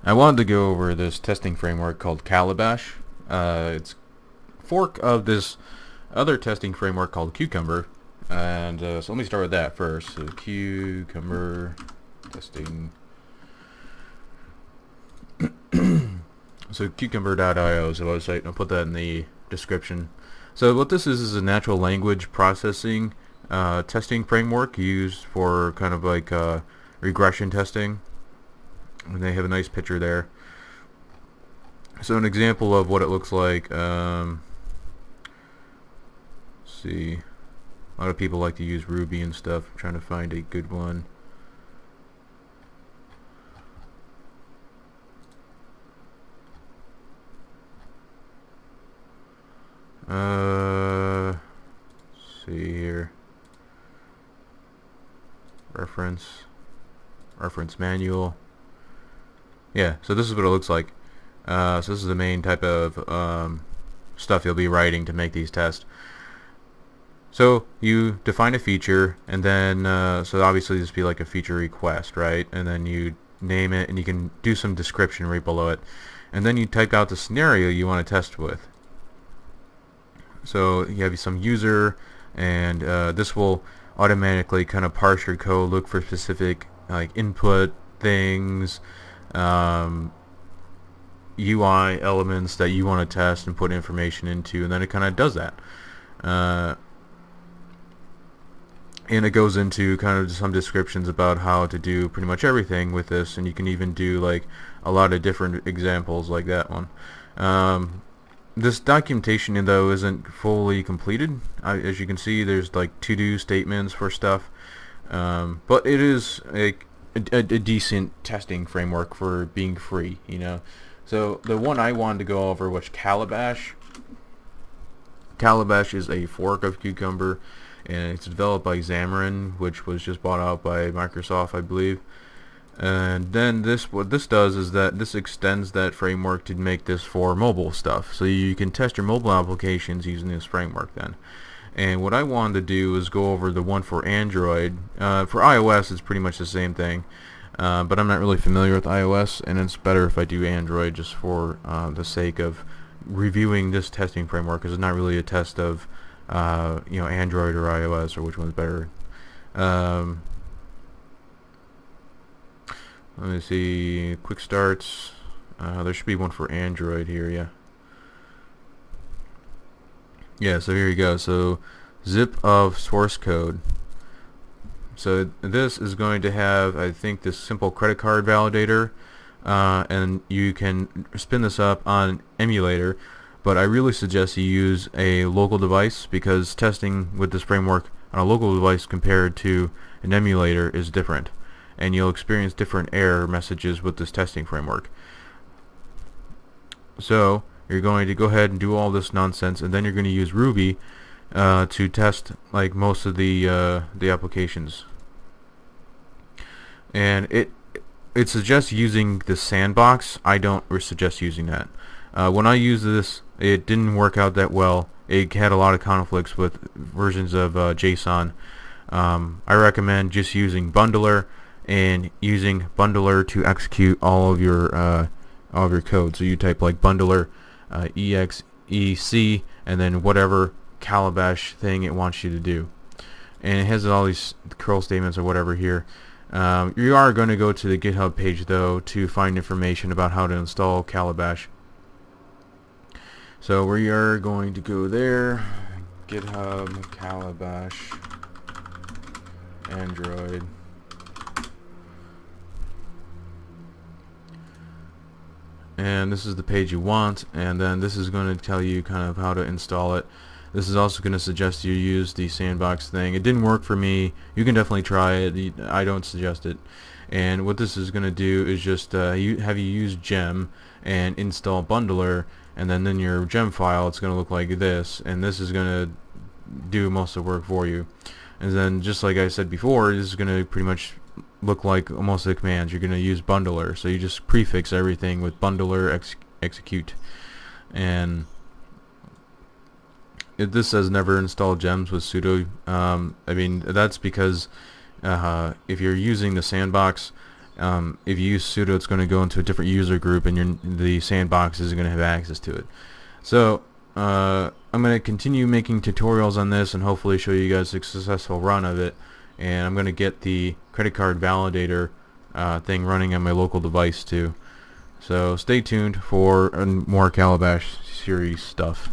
I wanted to go over this testing framework called Calabash. It's a fork of this other testing framework called Cucumber. And so let me start with that first. So Cucumber testing. So cucumber.io is the website. I'll put that in the description. So what this is a natural language processing testing framework used for kind of like regression testing. And they have a nice picture there. So an example of what it looks like. See, a lot of people like to use Ruby and stuff. I'm trying to find a good one. Let's see here. Reference manual. Yeah, so this is what it looks like. So this is the main type of stuff you'll be writing to make these tests. So you define a feature, and then so obviously this would be like a feature request, right? And then you name it, and you can do some description right below it, and then you type out the scenario you want to test with. So you have some user, and this will automatically kind of parse your code, look for specific like input things, UI elements that you want to test and put information into, and then it kind of does that. And it goes into kind of some descriptions about how to do pretty much everything with this, and you can even do like a lot of different examples like that one. This documentation though isn't fully completed. As you can see, there's like to-do statements for stuff, but it is a decent testing framework for being free, you know. So the one I wanted to go over was Calabash. Calabash is a fork of Cucumber, and it's developed by Xamarin, which was just bought out by Microsoft, I believe. And then what this does is that this extends that framework to make this for mobile stuff, so you can test your mobile applications using this framework then. And what I wanted to do is go over the one for Android. For iOS it's pretty much the same thing, but I'm not really familiar with iOS, and it's better if I do Android just for the sake of reviewing this testing framework, because it's not really a test of you know, Android or iOS or which one's better. Let me see, quick starts. There should be one for Android here, yeah. Yeah, so here you go. So zip of source code. So this is going to have, I think, this simple credit card validator, and you can spin this up on emulator, but I really suggest you use a local device, because testing with this framework on a local device compared to an emulator is different, and you'll experience different error messages with this testing framework. So you're going to go ahead and do all this nonsense, and then you're going to use Ruby to test like most of the applications. And it suggests using the sandbox. I don't suggest using that. When I used this, it didn't work out that well. It had a lot of conflicts with versions of JSON. I recommend just using Bundler, and using Bundler to execute all of your code. So you type like Bundler exec, and then whatever Calabash thing it wants you to do, and it has all these curl statements or whatever here. You are going to go to the GitHub page though to find information about how to install Calabash. So we are going to go there, GitHub Calabash Android. And this is the page you want, and then this is going to tell you kind of how to install it. This is also going to suggest you use the sandbox thing. It didn't work for me. You can definitely try it. I don't suggest it. And what this is going to do is just have you use gem and install Bundler, and then in your gem file it's going to look like this, and this is going to do most of the work for you. And then, just like I said before, this is going to pretty much look like most of the commands. You're going to use Bundler, so you just prefix everything with Bundler execute. And this says never install gems with sudo. I mean, that's because if you're using the sandbox, if you use sudo, it's going to go into a different user group, and the sandbox is going to have access to it. So I'm going to continue making tutorials on this and hopefully show you guys a successful run of it. And I'm going to get the credit card validator thing running on my local device too. So stay tuned for more Calabash series stuff.